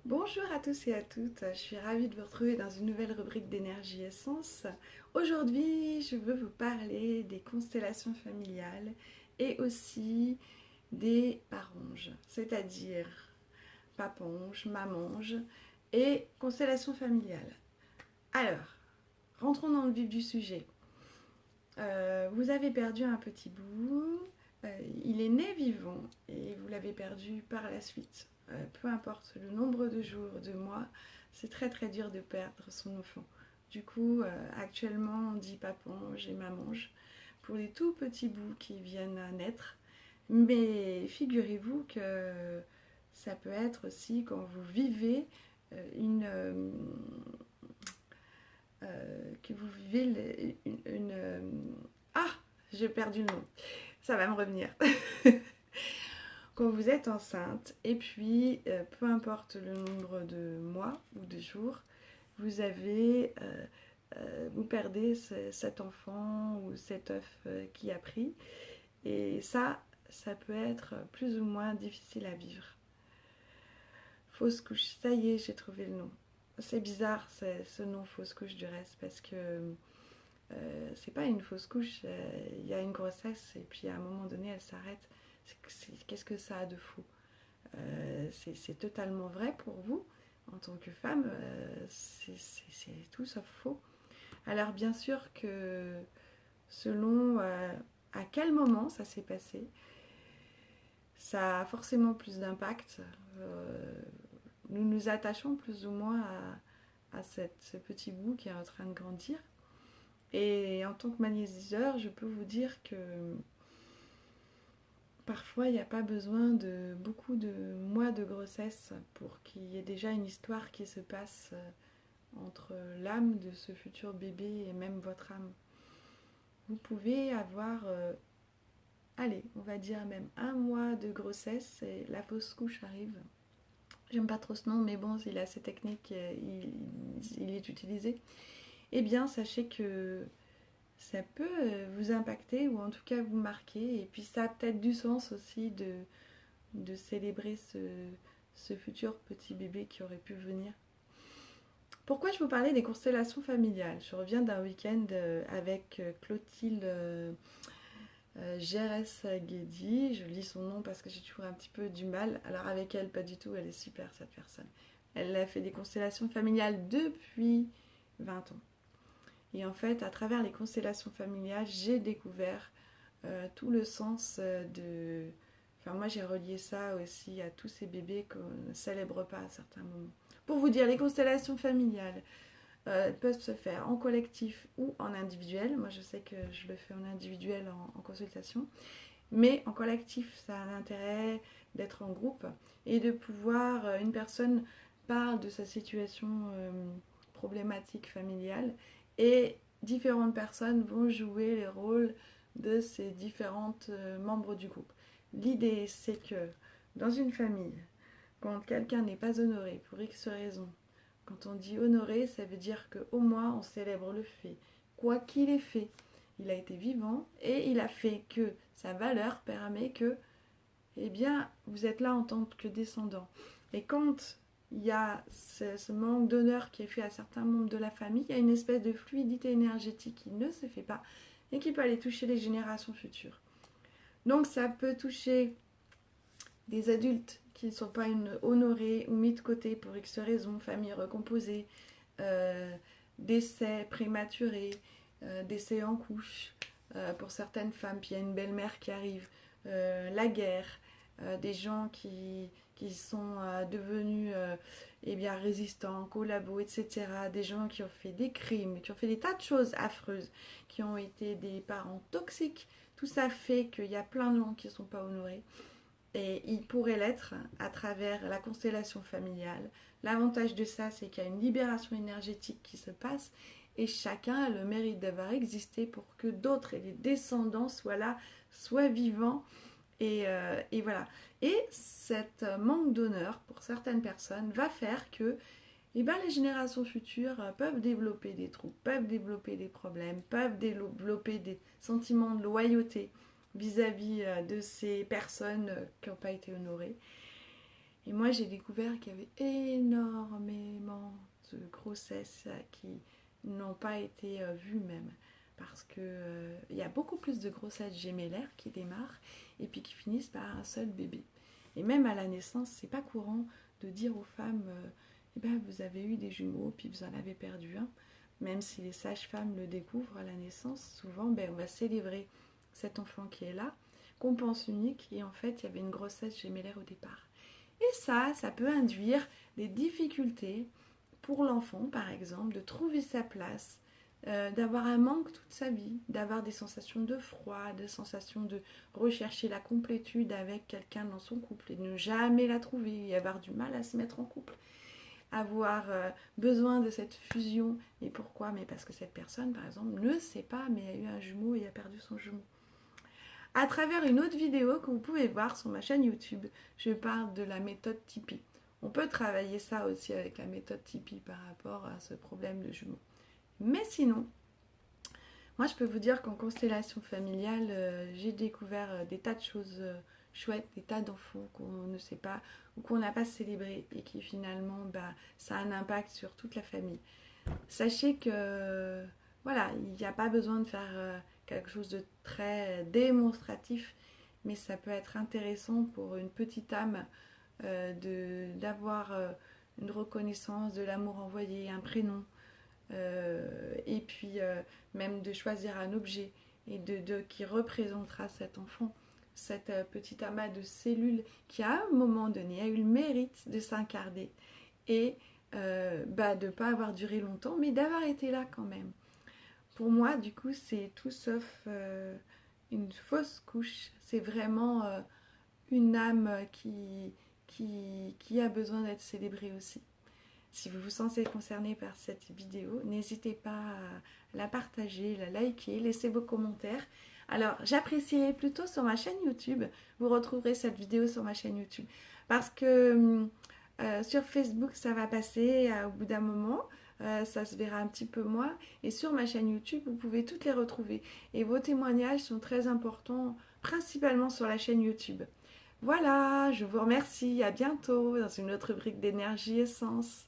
Bonjour à tous et à toutes, je suis ravie de vous retrouver dans une nouvelle rubrique d'énergie essence. Aujourd'hui, je veux vous parler des constellations familiales et aussi des paronges, c'est-à-dire paponge, mamange et constellations familiales. Alors, rentrons dans le vif du sujet. Vous avez perdu un petit bout, il est né vivant et vous l'avez perdu par la suite. Peu importe le nombre de jours, de mois, c'est très très dur de perdre son enfant. Du coup, actuellement, on dit paponge et mamange pour les tout petits bouts qui viennent à naître. Mais figurez-vous que ça peut être aussi quand vous vivez que vous vivez ah, j'ai perdu le nom. Ça va me revenir. Quand vous êtes enceinte, et puis peu importe le nombre de mois ou de jours, vous perdez cet enfant ou cet œuf qui a pris. Et ça peut être plus ou moins difficile à vivre. Fausse couche, ça y est, j'ai trouvé le nom. C'est bizarre ce nom fausse couche du reste parce que c'est pas une fausse couche, il y a une grossesse et puis à un moment donné elle s'arrête. Qu'est-ce que ça a de faux? C'est totalement vrai pour vous en tant que femme, c'est tout sauf faux. Alors bien sûr que selon à quel moment ça s'est passé, ça a forcément plus d'impact. Nous nous attachons plus ou moins à ce petit bout qui est en train de grandir. Et en tant que magnétiseur, je peux vous dire que parfois il n'y a pas besoin de beaucoup de mois de grossesse pour qu'il y ait déjà une histoire qui se passe entre l'âme de ce futur bébé et même votre âme. Vous pouvez avoir, allez, on va dire même un mois de grossesse et la fausse couche arrive. J'aime pas trop ce nom, mais bon, il est assez technique, il est utilisé. Eh bien, sachez que ça peut vous impacter ou en tout cas vous marquer. Et puis ça a peut-être du sens aussi de célébrer ce futur petit bébé qui aurait pu venir. Pourquoi je vous parlais des constellations familiales? Je reviens d'un week-end avec Clotilde Gérès-Guédi. Je lis son nom parce que j'ai toujours un petit peu du mal. Alors avec elle, pas du tout, elle est super cette personne. Elle a fait des constellations familiales depuis 20 ans. Et en fait, à travers les constellations familiales, j'ai découvert tout le sens de... Enfin, moi, j'ai relié ça aussi à tous ces bébés qu'on ne célèbre pas à certains moments. Pour vous dire, les constellations familiales peuvent se faire en collectif ou en individuel. Moi, je sais que je le fais en individuel en consultation. Mais en collectif, ça a l'intérêt d'être en groupe et de pouvoir... une personne parle de sa situation problématique familiale et différentes personnes vont jouer les rôles de ces différentes membres du groupe. L'idée, c'est que dans une famille, quand quelqu'un n'est pas honoré pour X raisons, quand on dit honoré, ça veut dire qu'au moins on célèbre le fait. Quoi qu'il ait fait, il a été vivant et il a fait que sa valeur permet que, eh bien, vous êtes là en tant que descendant. Et quand il y a ce manque d'honneur qui est fait à certains membres de la famille, il y a une espèce de fluidité énergétique qui ne se fait pas et qui peut aller toucher les générations futures. Donc ça peut toucher des adultes qui ne sont pas honorés ou mis de côté pour X raisons, famille recomposée, décès prématuré, décès en couche pour certaines femmes, puis il y a une belle-mère qui arrive, la guerre, des gens qui sont devenus eh bien, résistants, collabos, etc. Des gens qui ont fait des crimes, qui ont fait des tas de choses affreuses, qui ont été des parents toxiques. Tout ça fait qu'il y a plein de gens qui ne sont pas honorés. Et ils pourraient l'être à travers la constellation familiale. L'avantage de ça, c'est qu'il y a une libération énergétique qui se passe et chacun a le mérite d'avoir existé pour que d'autres et les descendants soient là, soient vivants. Et voilà. Et cet manque d'honneur pour certaines personnes va faire que eh ben, les générations futures peuvent développer des troubles, peuvent développer des problèmes, peuvent développer des sentiments de loyauté vis-à-vis de ces personnes qui n'ont pas été honorées. Et moi, j'ai découvert qu'il y avait énormément de grossesses qui n'ont pas été vues même. Parce que il y a beaucoup plus de grossesses gémellaires qui démarrent et puis qui finissent par un seul bébé. Et même à la naissance, c'est pas courant de dire aux femmes eh ben, vous avez eu des jumeaux, puis vous en avez perdu un. Même si les sages-femmes le découvrent à la naissance, souvent ben, on va célébrer cet enfant qui est là, qu'on pense unique, et en fait il y avait une grossesse gémellaire au départ. Et ça peut induire des difficultés pour l'enfant, par exemple, de trouver sa place, d'avoir un manque toute sa vie, d'avoir des sensations de froid, des sensations de rechercher la complétude avec quelqu'un dans son couple et de ne jamais la trouver et avoir du mal à se mettre en couple, avoir besoin de cette fusion. Et pourquoi? Mais parce que cette personne, par exemple, ne sait pas, mais a eu un jumeau et a perdu son jumeau. À travers une autre vidéo que vous pouvez voir sur ma chaîne YouTube, je parle de la méthode Tipeee. On peut travailler ça aussi avec la méthode Tipeee par rapport à ce problème de jumeaux. Mais sinon, moi je peux vous dire qu'en constellation familiale, j'ai découvert des tas de choses chouettes, des tas d'enfants qu'on ne sait pas ou qu'on n'a pas célébrés et qui finalement, ça a un impact sur toute la famille. Sachez que voilà, il n'y a pas besoin de faire quelque chose de très démonstratif, mais ça peut être intéressant pour une petite âme d'avoir une reconnaissance de l'amour envoyé, un prénom, et puis même de choisir un objet et qui représentera cet enfant, cette petite amas de cellules qui à un moment donné a eu le mérite de s'incarner et de ne pas avoir duré longtemps, mais d'avoir été là quand même. Pour moi, du coup, c'est tout sauf une fausse couche. C'est vraiment une âme qui a besoin d'être célébrée aussi. Si vous vous sentez concerné par cette vidéo, n'hésitez pas à la partager, la liker, laissez vos commentaires. Alors, j'apprécierais plutôt sur ma chaîne YouTube, vous retrouverez cette vidéo sur ma chaîne YouTube. Parce que sur Facebook, ça va passer au bout d'un moment, ça se verra un petit peu moins. Et sur ma chaîne YouTube, vous pouvez toutes les retrouver. Et vos témoignages sont très importants, principalement sur la chaîne YouTube. Voilà, je vous remercie, à bientôt dans une autre rubrique d'énergie essence.